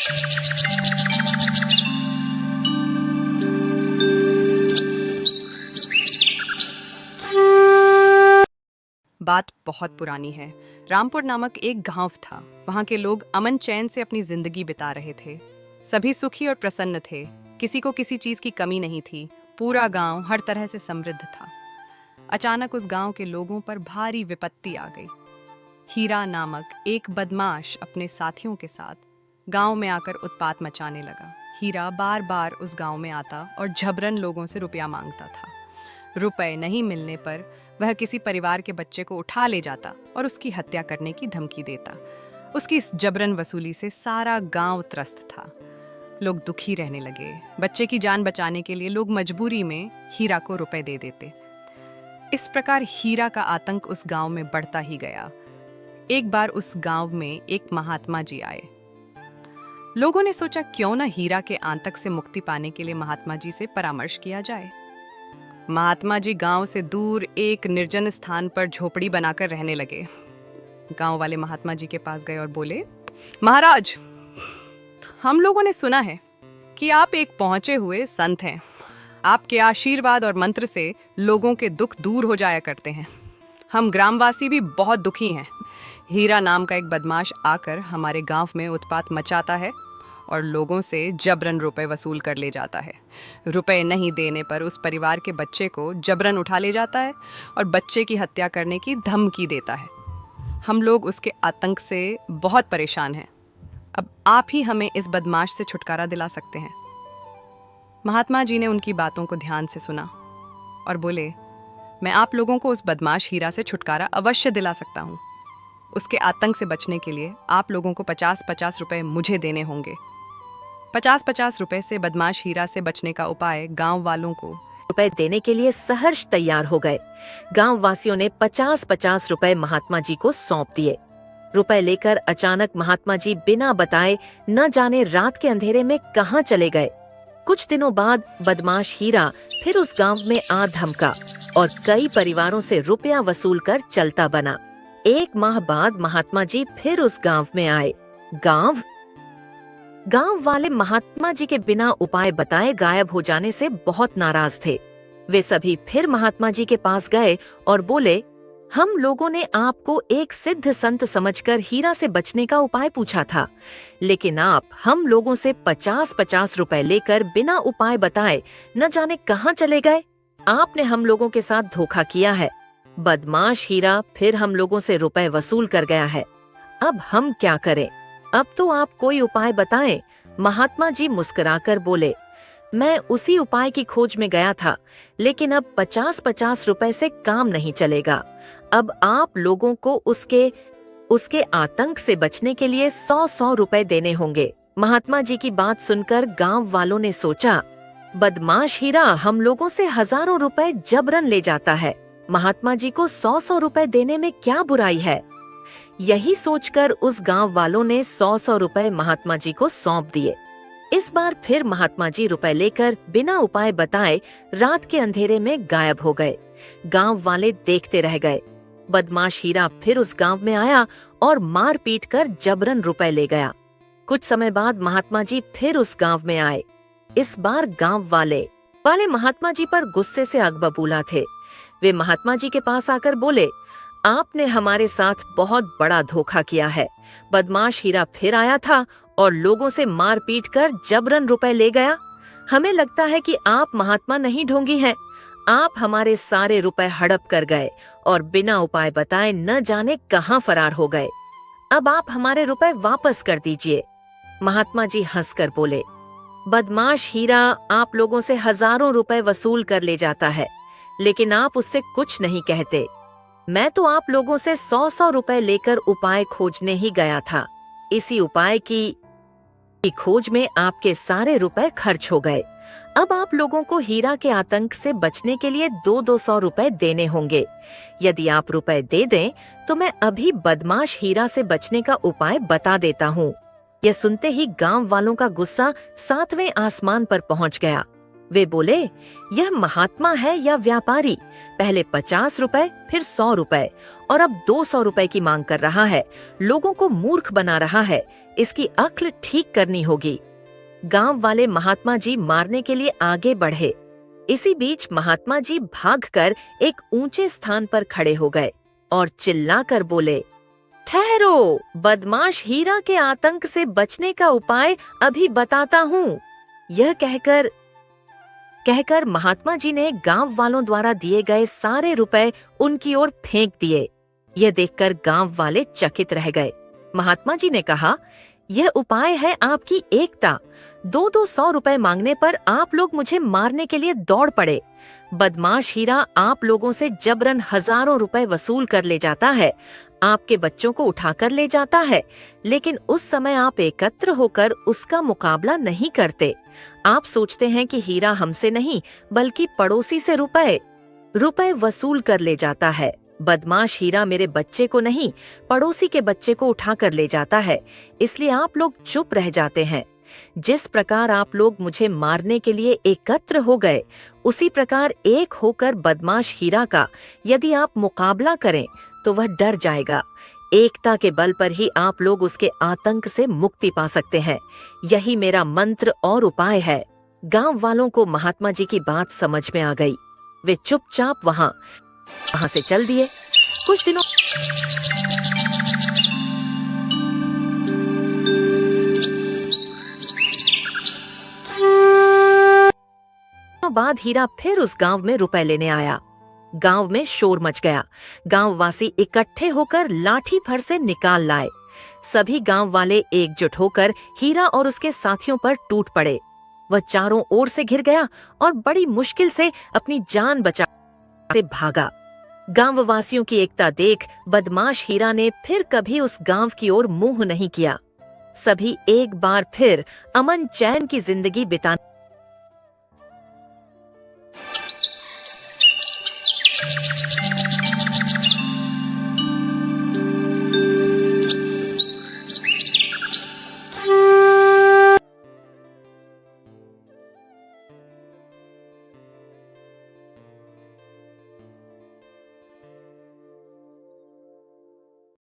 बात बहुत पुरानी है। रामपुर नामक एक गांव था। वहां के लोग अमन चैन से अपनी जिंदगी बिता रहे थे। सभी सुखी और प्रसन्न थे। किसी को किसी चीज की कमी नहीं थी। पूरा गांव हर तरह से समृद्ध था। अचानक उस गांव के लोगों पर भारी विपत्ति आ गई। हीरा नामक एक बदमाश अपने साथियों के साथ गांव में आकर उत्पात मचाने लगा। हीरा बार बार उस गांव में आता और झबरन लोगों से रुपया मांगता था। रुपए नहीं मिलने पर वह किसी परिवार के बच्चे को उठा ले जाता और उसकी हत्या करने की धमकी देता। उसकी इस जबरन वसूली से सारा गांव त्रस्त था। लोग दुखी रहने लगे। बच्चे की जान बचाने के लिए लोग मजबूरी में हीरा को रुपए दे देते। इस प्रकार हीरा का आतंक उस गांव में बढ़ता ही गया। एक बार उस गांव में एक महात्मा जी आए। लोगों ने सोचा क्यों न हीरा के आतंक से मुक्ति पाने के लिए महात्मा जी से परामर्श किया जाए। महात्मा जी गांव से दूर एक निर्जन स्थान पर झोपड़ी बनाकर रहने लगे। गांव वाले महात्मा जी के पास गए और बोले, महाराज, हम लोगों ने सुना है कि आप एक पहुंचे हुए संत हैं। आपके आशीर्वाद और मंत्र से लोगों के दुख दूर हो जाया करते हैं। हम ग्रामवासी भी बहुत दुखी हैं। हीरा नाम का एक बदमाश आकर हमारे गांव में उत्पात मचाता है और लोगों से जबरन रुपए वसूल कर ले जाता है। रुपए नहीं देने पर उस परिवार के बच्चे को जबरन उठा ले जाता है और बच्चे की हत्या करने की धमकी देता है। हम लोग उसके आतंक से बहुत परेशान हैं। अब आप ही हमें इस बदमाश से छुटकारा दिला सकते हैं। महात्मा जी ने उनकी बातों को ध्यान से सुना और बोले, मैं आप लोगों को उस बदमाश हीरा से छुटकारा अवश्य दिला सकता हूँ। उसके आतंक से बचने के लिए आप लोगों को 50-50 रुपए मुझे देने होंगे। 50-50 रुपए से बदमाश हीरा से बचने का उपाय गांव वालों को रुपए देने के लिए सहर्ष तैयार हो गए। गांव वासियों ने 50-50 रुपए महात्मा जी को सौंप दिए। रुपए लेकर अचानक महात्मा जी बिना बताए न जाने रात के अंधेरे में कहां चले गए। कुछ दिनों बाद बदमाश हीरा फिर उस गांव में आ धमका और कई परिवारों से रुपया वसूल कर चलता बना। 1 माह बाद महात्मा जी फिर उस गांव में आए। गांव वाले महात्मा जी के बिना उपाय बताए गायब हो जाने से बहुत नाराज थे। वे सभी फिर महात्मा जी के पास गए और बोले, हम लोगों ने आपको एक सिद्ध संत समझकर हीरा से बचने का उपाय पूछा था, लेकिन आप हम लोगों से 50-50 रुपए लेकर बिना उपाय बताए न जाने कहां चले गए। आपने हम लोगों के साथ धोखा किया है। बदमाश हीरा फिर हम लोगों से रुपए वसूल कर गया है। अब हम क्या करें? अब तो आप कोई उपाय बताएं। महात्मा जी मुस्कुराकर बोले, मैं उसी उपाय की खोज में गया था, लेकिन अब 50-50 रुपए से काम नहीं चलेगा। अब आप लोगों को उसके आतंक से बचने के लिए 100-100 रुपए देने होंगे। महात्मा जी की बात सुनकर गांव वालों ने सोचा, बदमाश हीरा हम लोगों से हजारों रुपए जबरन ले जाता है। महात्मा जी को 100-100 रुपए देने में क्या बुराई है? यही सोचकर उस गांव वालों ने 100-100 रुपए महात्मा जी को सौंप दिए। इस बार फिर महात्मा जी रुपए लेकर बिना उपाय बताए रात के अंधेरे में गायब हो गए। गांव वाले देखते रह गए। बदमाश हीरा फिर उस गांव में आया और मार पीट कर जबरन रुपए ले गया। कुछ समय बाद महात्मा जी फिर उस गांव में आए। इस बार गांव वाले महात्मा जी पर गुस्से से आग बबूला थे। वे महात्मा जी के पास आकर बोले, आपने हमारे साथ बहुत बड़ा धोखा किया है। बदमाश हीरा फिर आया था और लोगों से मार पीट कर जबरन रुपए ले गया। हमें लगता है कि आप महात्मा नहीं ढोंगी हैं। आप हमारे सारे रुपए हड़प कर गए और बिना उपाय बताए न जाने कहां फरार हो गए। अब आप हमारे रुपए वापस कर दीजिए। महात्मा जी हंसकर बोले, बदमाश हीरा आप लोगों से हजारों रुपए वसूल कर ले जाता है, लेकिन आप उससे कुछ नहीं कहते। मैं तो आप लोगों से 100-100 रुपए लेकर उपाय खोजने ही गया था। इसी उपाय की खोज में आपके सारे रुपए खर्च हो गए। अब आप लोगों को हीरा के आतंक से बचने के लिए 200-200 रुपए देने होंगे। यदि आप रुपए दे दें तो मैं अभी बदमाश हीरा से बचने का उपाय बता देता हूँ। यह सुनते ही गांव वालों का गुस्सा 7वें आसमान पर पहुँच गया। वे बोले, यह महात्मा है या व्यापारी? पहले 50 रुपए, फिर 100 रुपए और अब 200 रुपए की मांग कर रहा है। लोगों को मूर्ख बना रहा है। इसकी अक्ल ठीक करनी होगी। गांव वाले महात्मा जी मारने के लिए आगे बढ़े। इसी बीच महात्मा जी भागकर एक ऊंचे स्थान पर खड़े हो गए और चिल्लाकर बोले, ठहरो, बदमाश हीरा के आतंक से बचने का उपाय अभी बताता हूँ। यह कहकर महात्मा जी ने गांव वालों द्वारा दिए गए सारे रुपए उनकी ओर फेंक दिए। यह देखकर गांव वाले चकित रह गए। महात्मा जी ने कहा, यह उपाय है आपकी एकता। 200 रुपए मांगने पर आप लोग मुझे मारने के लिए दौड़ पड़े। बदमाश हीरा आप लोगों से जबरन हजारों रुपए वसूल कर ले जाता है, आपके बच्चों को उठाकर ले जाता है, लेकिन उस समय आप एकत्र होकर उसका मुकाबला नहीं करते। आप सोचते हैं कि हीरा हमसे नहीं बल्कि पड़ोसी से रुपए वसूल कर ले जाता है। बदमाश हीरा मेरे बच्चे को नहीं, पड़ोसी के बच्चे को उठाकर ले जाता है, इसलिए आप लोग चुप रह जाते हैं। जिस प्रकार आप लोग मुझे मारने के लिए एकत्र हो गए, उसी प्रकार एक होकर बदमाश हीरा का यदि आप मुकाबला करें तो वह डर जाएगा। एकता के बल पर ही आप लोग उसके आतंक से मुक्ति पा सकते हैं। यही मेरा मंत्र और उपाय है। गांव वालों को महात्मा जी की बात समझ में आ गई। वे चुपचाप वहां से चल दिए। कुछ दिनों बाद हीरा फिर उस गांव में रुपए लेने आया। गांव में शोर मच गया। गांववासी इकट्ठे होकर लाठी फर से निकाल लाए। सभी गांव वाले एकजुट होकर हीरा और उसके साथियों पर टूट पड़े। वह चारों ओर से घिर गया और बड़ी मुश्किल से अपनी जान बचा भागा। गांववासियों की एकता देख बदमाश हीरा ने फिर कभी उस गांव की ओर मुंह नहीं किया। सभी एक बार फिर अमन चैन की जिंदगी बिताने